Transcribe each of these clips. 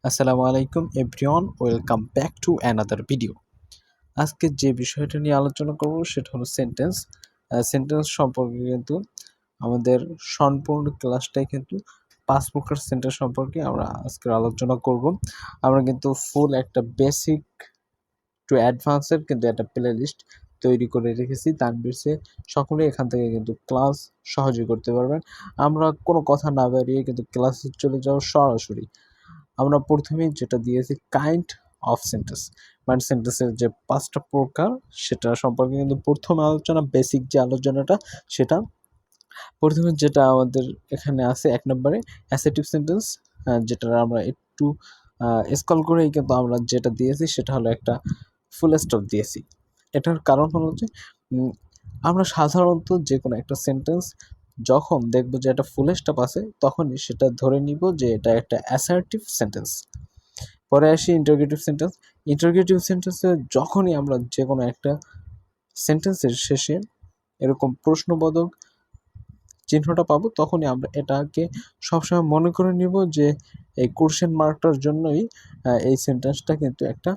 আসসালামু আলাইকুম everyone, welcome back to another video. আজকে যে বিষয়টা নিয়ে আলোচনা করব সেটা হলো সেন্টেন্স। সেন্টেন্স সম্পর্কে কিন্তু আমাদের সম্পূর্ণ ক্লাসটাই কিন্তু ৫ প্রকার সেন্টেন্স সম্পর্কে আমরা আজকের আলোচনা করব। আমরা কিন্তু ফুল একটা বেসিক টু অ্যাডভান্সের কিন্তু একটা প্লে লিস্ট তৈরি করে রেখেছি। তানবিরসে সকলে এখান থেকে কিন্তু ক্লাস সহজে করতে পারবেন। আমরা কোনো কথা না বাড়িয়ে কিন্তু ক্লাসে চলে যাওয়া সরাসরি। আমরা প্রথমেই যেটা দিয়েছি কাইন্ড অফ সেন্টেন্স, মানে সেন্টেন্সের যে ৫টা প্রকার সেটা সম্পর্কে কিন্তু প্রথম আলোচনা, বেসিক যে আলোচনাটা সেটা। প্রথমে যেটা আমাদের এখানে আছে ১ নম্বরে অ্যাসার্টিভ সেন্টেন্স, যেটা আমরা একটু স্ক্রল করেই কিন্তু আমরা যেটা দিয়েছি সেটা হলো একটা ফুল স্টপ দিয়েছি। এটার কারণ হলো যে আমরা সাধারণত যে কোনো একটা সেন্টেন্স যখন দেখব যে একটা ফুল স্টপ আছে তখনই সেটা ধরে নিব যে এটা একটা অ্যাসার্টিভ সেন্টেন্স। পরে আসি ইন্টারোগেটিভ সেন্টেন্স। ইন্টারোগেটিভ সেন্টেন্সে যখনই আমরা যে কোনো একটা সেন্টেন্সের শেষে এরকম প্রশ্নবোধক চিহ্নটা পাবো তখনই আমরা এটাকে সবসময় মনে করে নিব যে এই কোশ্চেন মার্কটার জন্যই এই সেন্টেন্সটা কিন্তু একটা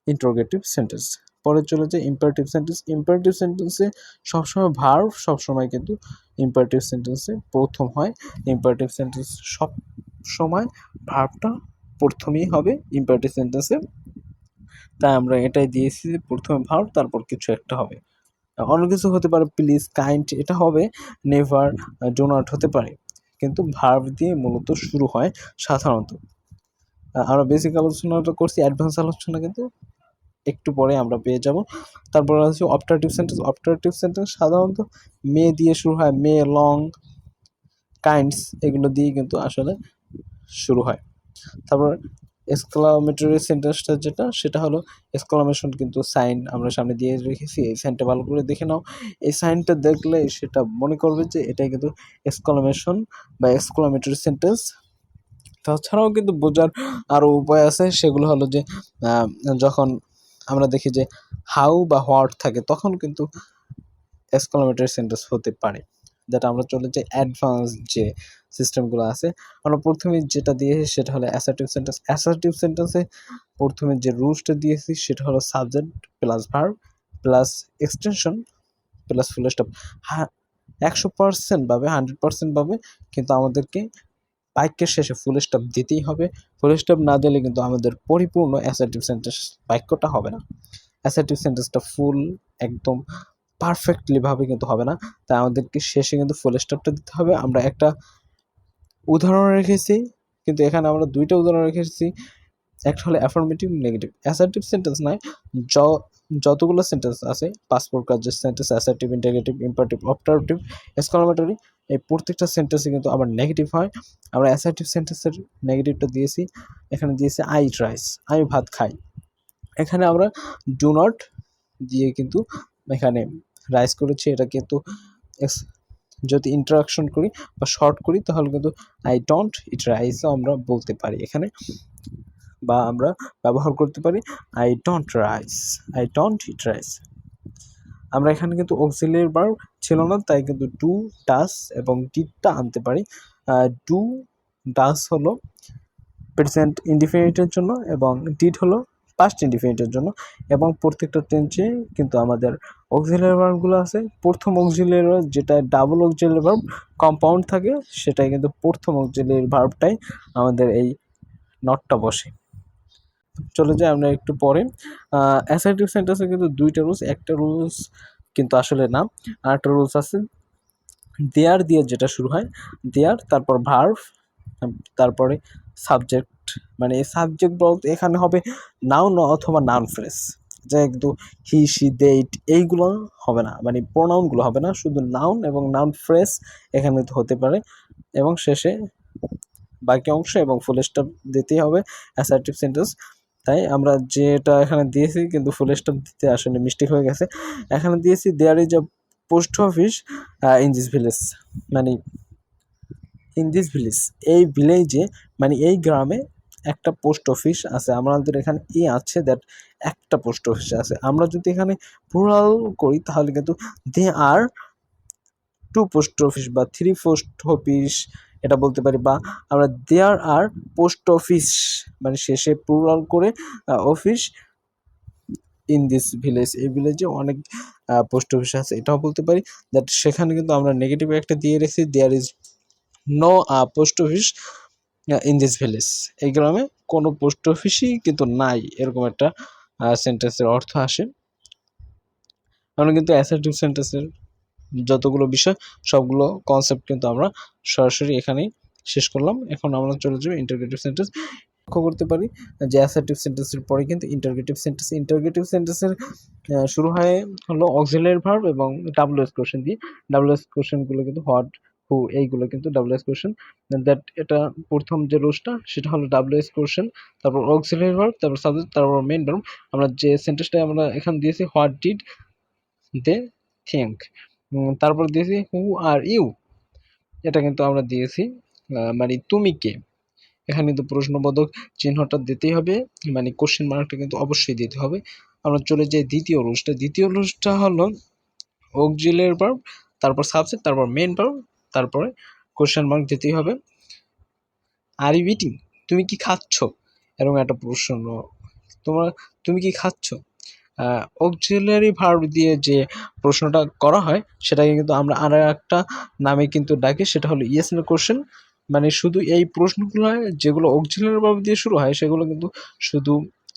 ইন্টারোগেটিভ সেন্টেন্স। পরে চলে যায় ইম্পারেটিভ সেন্টেন্স। ইম্পারেটিভ সেন্টেন্সে সবসময় ভার্ব সবসময় কিন্তু ইম্পারেটিভ সেন্টেন্সে প্রথম হয়। ইম্পারেটিভ সেন্টেন্স সব সময় ভার্বটা প্রথমেই হবে ইম্পারেটিভ সেন্টেন্সে। তাই আমরা এটাই দিয়েছি যে প্রথমে ভার্ব তারপর কিছু একটা হবে। অন্য কিছু হতে পারে, প্লিজ, কাইন্ড, এটা হবে, নেভার, ডো নট হতে পারে, কিন্তু ভার্ব দিয়ে মূলত শুরু হয় সাধারণত। আমরা বেসিক আলোচনাটা করছি, অ্যাডভান্স আলোচনা কিন্তু একটু পরে আমরা পেয়ে যাব। তারপর হচ্ছে অপটারেটিভ সেন্টেন্স। অপটারেটিভ সেন্টেন্স সাধারণত মে দিয়ে শুরু হয়, মে, লং, কাইন্ডস এগুলো দিয়ে কিন্তু আসলে শুরু হয়। তারপর এক্সক্লামেটরি সেন্টেন্সটা যেটা সেটা হলো এক্সক্লামেশন কিন্তু সাইন আমরা সামনে দিয়ে রেখেছি। এই সাইনটা ভালো করে দেখে নাও। এই সাইনটা দেখলে সেটা মনে করবে যে এটাই কিন্তু এক্সক্লামেশন বা এক্সক্লামেটরি সেন্টেন্স। তাছাড়াও কিন্তু বোঝার আরও উপায় আছে, সেগুলো হলো যে যখন আমরা দেখি যে হাউ বা হোয়াট থাকে তখন কিন্তু এক্সক্লামেটরি সেন্টেন্স হতে পারে। যেটা আমরা চলে যাই অ্যাডভান্স যে সিস্টেমগুলো আছে। আমরা প্রথমে যেটা দিয়েছি সেটা হলো অ্যাসার্টিভ সেন্টেন্স। অ্যাসার্টিভ সেন্টেন্সে প্রথমে যে রুলসটা দিয়েছি সেটা হলো subject plus verb plus extension plus full stop. হ্যাঁ, ১০০% পাবে, 100% পাবে, কিন্তু আমাদেরকে বাক্যের শেষে ফুল স্টপ দিতেই হবে। ফুল স্টপ না দিলে কিন্তু আমাদের পরিপূর্ণ অ্যাসার্টিভ সেন্টেন্স বাক্যটা হবে না। অ্যাসার্টিভ সেন্টেন্সটা ফুল একদম পারফেক্টলি ভাবে কিন্তু হবে না, তাই আমাদেরকে শেষে কিন্তু ফুল স্টপটা দিতে হবে। আমরা একটা উদাহরণ রেখেছি, কিন্তু এখানে আমরা দুইটা উদাহরণ রেখেছি, একটা হলো অ্যাফার্মেটিভ, নেগেটিভ। অ্যাসার্টিভ সেন্টেন্স নয়, যতগুলো সেন্টেন্স আছে ৫ প্রকার যে sentence, assertive, interrogative, imperative, optative, exclamatory, এই প্রত্যেকটা সেন্টেন্সে কিন্তু আবার নেগেটিভ হয়। আমরা অ্যাসার্টিভ সেন্টেন্সের নেগেটিভটা দিয়েছি, এখানে দিয়েছি আই ইট রাইস, আমি ভাত খাই। এখানে আমরা ডু নট দিয়ে কিন্তু এখানে রাইস করেছি, এটা কিন্তু যদি ইন্টারাকশন করি বা শর্ট করি তাহলে কিন্তু আই ডোন্ট ইট রাইসও আমরা বলতে পারি এখানে, বা আমরা ব্যবহার করতে পারি I don't rice, I don't eat rice. আমরা এখানে কিন্তু অক্সিলিয়ারি ভার্ব ছিল না, তাই কিন্তু ডু, ডাস এবং ডিডটা আনতে পারি। ডু, ডাস হলো প্রেজেন্ট ইনডিফিনিটের জন্য এবং ডিড হলো পাস্ট ইনডিফিনিটের জন্য, এবং প্রত্যেকটা টেন্সে কিন্তু আমাদের অক্সিলিয়ারি ভার্বগুলো আছে। প্রথম অক্সিলিয়ারি ভার্ব যেটা ডাবল অক্সিলিয়ারি ভার্ব কম্পাউন্ড থাকে সেটাই কিন্তু প্রথম অক্সিলিয়ারি ভার্বটাই আমাদের এই নটটা বসে। চলে যাই আমরা একটু পরে। অ্যাসার্টিভ সেন্টেন্সে কিন্তু দুইটা রুলস, একটা রুলস কিন্তু আসলে না, আরেকটা রুলস আছে। দেয়ার দিয়ে যেটা শুরু হয়, দেয়ার, তারপর ভার্ব, তারপরে সাবজেক্ট, মানে এই সাবজেক্ট বলতে এখানে হবে নাউন অথবা নাউন ফ্রেজ, যে একটু হি, সি, দে, ইট এইগুলো হবে না, মানে প্রোনাউনগুলো হবে না, শুধু নাউন এবং নাউন ফ্রেজ এখানে হতে পারে, এবং শেষে বাকি অংশ এবং ফুল স্টপ দিতেই হবে অ্যাসার্টিভ সেন্টেন্স। তাই আমরা যেটা এখানে দিয়েছি কিন্তু ফুল স্টপ দিতে আসলে মিস্টেক হয়ে গেছে। এখানে দিয়েছি there is a post office in this village, মানে ইন দিস ভিলেজ, এই ভিলেজে মানে এই গ্রামে একটা পোস্ট অফিস আছে। আমাদের এখানে আছে দ্যাট একটা পোস্ট অফিস আছে। আমরা যদি এখানে প্লুরাল করি তাহলে কিন্তু দে আর টু পোস্ট অফিস বা থ্রি পোস্ট অফিস এটা বলতে পারি, বা আমরা দেয়ার আর পোস্ট অফিস মানে শেষে প্লুরাল করে অফিস ইন দিস ভিলেজ, এই ভিলেজে অনেক পোস্ট অফিস আছে, এটাও বলতে পারি। দ্যাট সেখানে কিন্তু আমরা নেগেটিভ একটা দিয়ে রেখেছি, there is no post office in this village, এই গ্রামে কোনো পোস্ট অফিসই কিন্তু নাই, এরকম একটা সেন্টেন্সের অর্থ আসে। আমরা কিন্তু অ্যাসার্টিভ সেন্টেন্সের যতগুলো বিষয় সবগুলো কনসেপ্ট কিন্তু আমরা সরাসরি এখানেই শেষ করলাম। এখন আমরা চলে যাবো ইন্টারগেটিভ সেন্টেন্স। লক্ষ্য করতে পারি যে অ্যাসার্টিভ সেন্টেন্সের পরে কিন্তু ইন্টারগেটিভ সেন্টেন্সের শুরু হয় হলো অক্সিলারি ভার্ব এবং ডাব্লিউএস কোশ্চেন দিয়ে। ডাব্লিউএস কোশ্চেনগুলো কিন্তু হোয়াট, হু, এইগুলো কিন্তু ডাব্লিউএস কোশ্চেন। দ্যাট এটা প্রথম যে রুলসটা সেটা হলো ডাব্লিউএস কোশ্চেন, তারপর অক্সিলারি ভার্ব, তারপর সাবজেক্ট, তারপর মেইন ভার্ব। আমরা যে সেন্টেন্সটা আমরা এখানে দিয়েছি হোয়াট ডিড দে থিঙ্ক, তারপর দিয়েছি হু আর ইউ, এটা কিন্তু আমরা দিয়েছি মানে তুমি কে। এখানে কিন্তু প্রশ্নবোধক চিহ্নটা দিতেই হবে, মানে কোশ্চেন মার্কটা কিন্তু অবশ্যই দিতে হবে। আমরা চলে যাই দ্বিতীয় রুলসটা হলো অক্সিলারি ভার্ব, তারপর সাবজেক্ট, তারপর মেইন ভার্ব, তারপরে কোশ্চেন মার্ক দিতেই হবে। আর ইউ ইটিং, তুমি কি খাচ্ছ, এরকম একটা প্রশ্ন, তুমি কি খাচ্ছ। অক্সিলারি ভার্ব দিয়ে যে প্রশ্নটা করা হয় সেটাকে কিন্তু আমরা আর একটা নামে কিন্তু ডাকি, সেটা হলো ইয়েস নো কোশ্চেন। মানে শুধু এই প্রশ্নগুলো যেগুলো অক্সিলারি ভার্ব দিয়ে শুরু হয় সেগুলো কিন্তু শুধু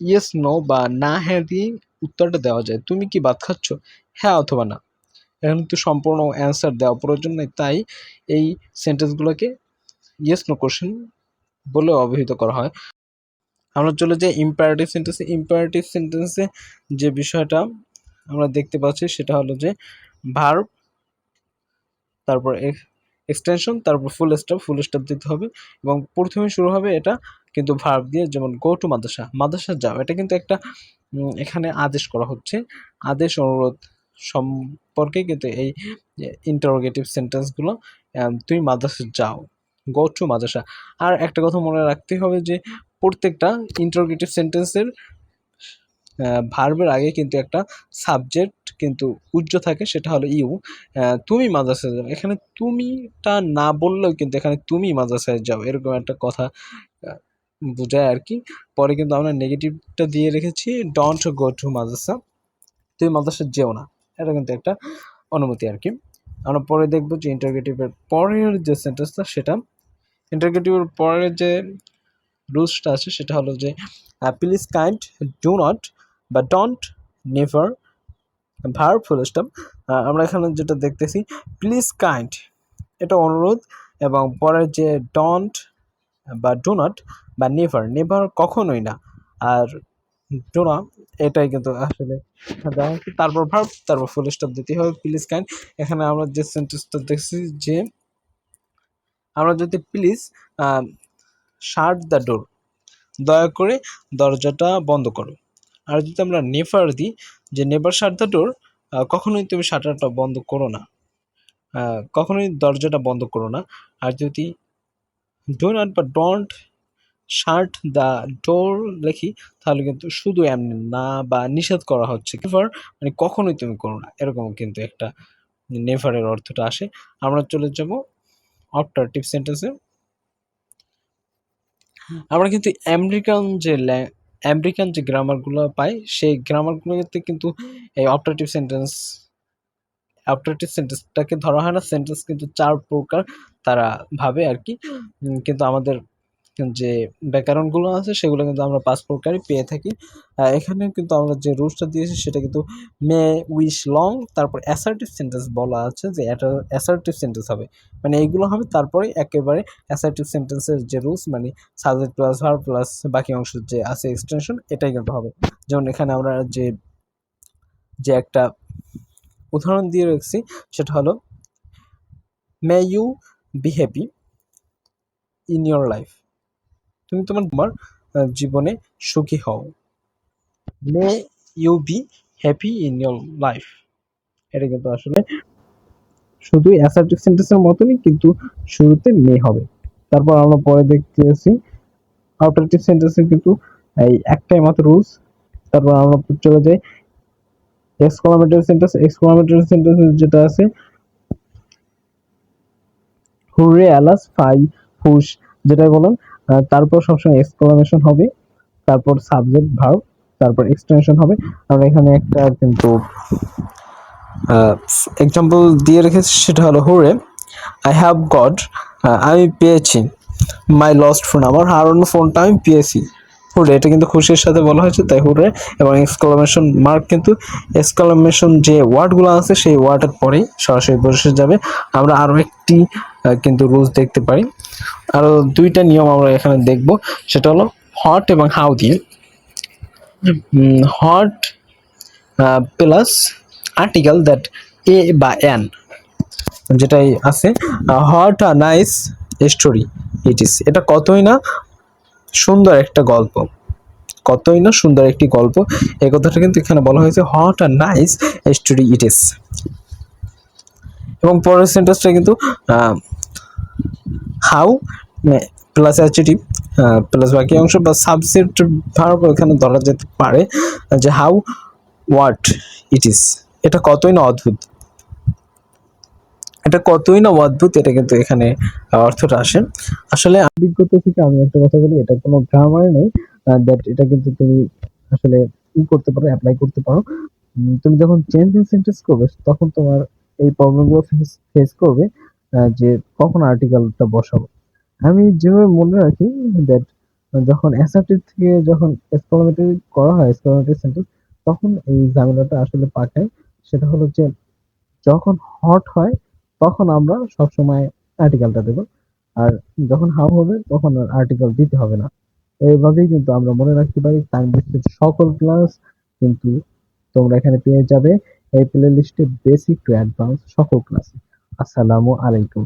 ইয়েস নো বা না হ্যাঁ দিয়ে উত্তরটা দেওয়া যায়। তুমি কি ভাত খাচ্ছ, হ্যাঁ অথবা না, এখানে কিন্তু সম্পূর্ণ অ্যান্সার দেওয়া প্রয়োজন নেই, তাই এই সেন্টেন্সগুলোকে ইয়েস নো কোশ্চেন বলে অভিহিত করা হয়। আমরা চলে যাই ইম্পারেটিভ সেন্টেন্সে যে বিষয়টা আমরা দেখতে পাচ্ছি সেটা হলো যে ভার্ব, তারপর এক্সটেনশন, তারপর ফুল স্টপ দিতে হবে এবং প্রথমে শুরু হবে এটা কিন্তু ভার্ব দিয়ে, যেমন গো টু মাদ্রাসা যাও, এটা কিন্তু একটা এখানে আদেশ করা হচ্ছে, আদেশ অনুরোধ সম্পর্কে কিন্তু এই ইন্টারোগেটিভ সেন্টেন্সগুলো। তুমি মাদ্রাসা যাও, গো টু মাদ্রাসা। আর একটা কথা মনে রাখতে হবে যে প্রত্যেকটা ইন্টারোগেটিভ সেন্টেন্সের ভার্বের আগে কিন্তু একটা সাবজেক্ট কিন্তু উজ্জ থাকে, সেটা হলো ইউ। তুমি মাদ্রাসায় যাও, এখানে তুমিটা না বললেও কিন্তু এখানে তুমি মাদ্রাসায় যাও, এরকম একটা কথা বোঝায় আর কি। পরে কিন্তু আমরা নেগেটিভটা দিয়ে রেখেছি, ডোন্ট গো টু মাদ্রাসা, তুমি মাদ্রাসায় যেও না, এটা কিন্তু একটা অনুমতি আর কি। আমরা পরে দেখবো যে ইন্টারগেটিভের পরের যে সেন্টেন্সটা, সেটা ইন্টারগেটিভের পরের যে রুলসটা আছে সেটা হলো যে প্লিজ কাইন্ড, ডু নট বা don't, never, verb full stop. আমরা এখানে যেটা দেখতেছি প্লিজ কাইন্ড, এটা অনুরোধ, এবং পরের যে ডন্ট বা ডু নট বা নেভার কখনোই না, আর ডু না এটাই কিন্তু আসলে দেওয়া হচ্ছে। তারপর ভার্ব, তারপর ফুল স্টপ দিতে হবে। প্লিজ কাইন্ড, এখানে আমরা যে সেন্টেন্সটা দেখছি যে আমরা যদি প্লিজ শাট দ্য ডোর, দয়া করে দরজাটা বন্ধ করো, আর যদি আমরা নেভার দিই যে নেভার শাট দ্য ডোর, কখনোই তুমি শাটারটা বন্ধ করো না, কখনোই দরজাটা বন্ধ করো না। আর যদি ডো নট বা ডোন্ট শাট দ্য ডোর লিখি তাহলে কিন্তু শুধু এমনি না বা নিষেধ করা হচ্ছে, নেভার মানে কখনোই তুমি করো না, এরকম কিন্তু একটা নেভারের অর্থটা আসে। আমরা চলে যাব অপটারটিভ সেন্টেন্সে। আমরা কিন্তু আমেরিকান যে গ্রামারগুলো পাই সেই গ্রামারগুলোতে কিন্তু এই অপটারটিভ সেন্টেন্সটাকে ধরা হয় না। সেন্টেন্স কিন্তু 4 প্রকার তারা ভাবে আর কি, কিন্তু আমাদের যে ব্যাকরণগুলো আছে সেগুলো কিন্তু আমরা 5 প্রকারই পেয়ে থাকি। এখানে কিন্তু আমরা যে রুলসটা দিয়েছি সেটা কিন্তু মে, উইশ, লং, তারপর অ্যাসার্টিভ সেন্টেন্স বলা আছে যে এটা অ্যাসার্টিভ সেন্টেন্স হবে, মানে এইগুলো হবে। তারপরে একেবারে অ্যাসার্টিভ সেন্টেন্সের যে রুলস মানে সাবজেক্ট প্লাস ভার্ব প্লাস বাকি অংশ যে আছে এক্সটেনশন, এটাই কিন্তু হবে। যেমন এখানে আমরা যে যে একটা উদাহরণ দিয়ে রাখছি সেটা হলো may you be happy in your life, তুমি তোমার জীবনে সুখী হও। May you be happy in your life, এটা কিন্তু আসলে শুধু অ্যাসার্টিভ সেন্টেন্সের মতনই, কিন্তু শুরুতে মে হবে। তারপর আমরা পরে দেখতেছি অল্টারনেটিভ সেন্টেন্সের কিন্তু এই একটাই মাত্র রুলস। তারপর আমরা চলে যাই এক্সক্লামেটরি সেন্টেন্স যেটা আছে হুররে অ্যালাস ফাই হুশ যেটাই বলেন, তারপর সবসময় এক্সক্লামেশন হবে, তারপর সাবজেক্ট ভার্ব, তারপর এক্সটেনশন হবে। আমরা এখানে একটা কিন্তু এক্সাম্পল দিয়ে রেখেছি, সেটা হলো হুররে আই হ্যাভ গট, আমি পেয়েছি মাই লস্ট ফোন, আমার হারানো ফোনটা আমি পেয়েছি। হুররে এটা কিন্তু খুশির সাথে বলা হয়েছে, তাই হুররে। এবং এক্সক্লামেশন মার্ক কিন্তু এক্সক্লামেশন যে ওয়ার্ডগুলো আছে সেই ওয়ার্ডের পরেই সরাসরি বসে যাবে। আমরা আরও একটি কিন্তু রুলস দেখতে পারি, আরও দুইটা নিয়ম আমরা এখানে দেখব, সেটা হলো হট এবং হাউ দিয়ে। What plus article that a বা এন যেটাই আছে, what a nice story it is, এটা কতই না সুন্দর একটা গল্প, কতই না সুন্দর একটি গল্প, এই কথাটা কিন্তু এখানে বলা হয়েছে what a nice story it is. এবং পরের সেন্টেন্সটা কিন্তু হাউ প্লাস অ্যাডজেক্টিভ প্লাস বাকি অংশ বা সাবজেক্ট ভার্ব এখানে ধরা যেতে পারে, যে হাউ হোয়াট ইট ইস, এটা কতই না অদ্ভুত, এটা কতই না অদ্ভুত, এটা কিন্তু এখানে অর্থটা আসে। আসলে অভিজ্ঞতা থেকে আমি একটা কথা বলি, এটা কোনো গ্রামার নেই, দ্যাট এটা কিন্তু তুমি আসলে ই করতে পারো, অ্যাপ্লাই করতে পারো। তুমি যখন চেঞ্জ ইন সেন্টেন্স করবে তখন তোমার এই প্রবলেমগুলো ফেস করবে, যে কখন আর্টিকেলটা বসাবো। আমি যেভাবে মনে রাখি দ্যাট যখন অ্যাসার্টিভ থেকে যখন এক্সক্লামেটরি করা হয়, এক্সক্লামেটরি সেন্টেন্স, তখন এই ঝামেলাটা আসলে পাকায়। সেটা হলো যে যখন হট হয় তখন আমরা সবসময় আর্টিকেলটা দেবো, আর যখন হাউ হবে তখন আর আর্টিকেল দিতে হবে না। এইভাবেই কিন্তু আমরা মনে রাখতে পারি টাইম বেসিস সকল ক্লাস কিন্তু তোমরা এখানে পেয়ে যাবে এই প্লে লিস্টে বেসিক টু অ্যাডভান্স সকল ক্লাস। আসসালামু আলাইকুম।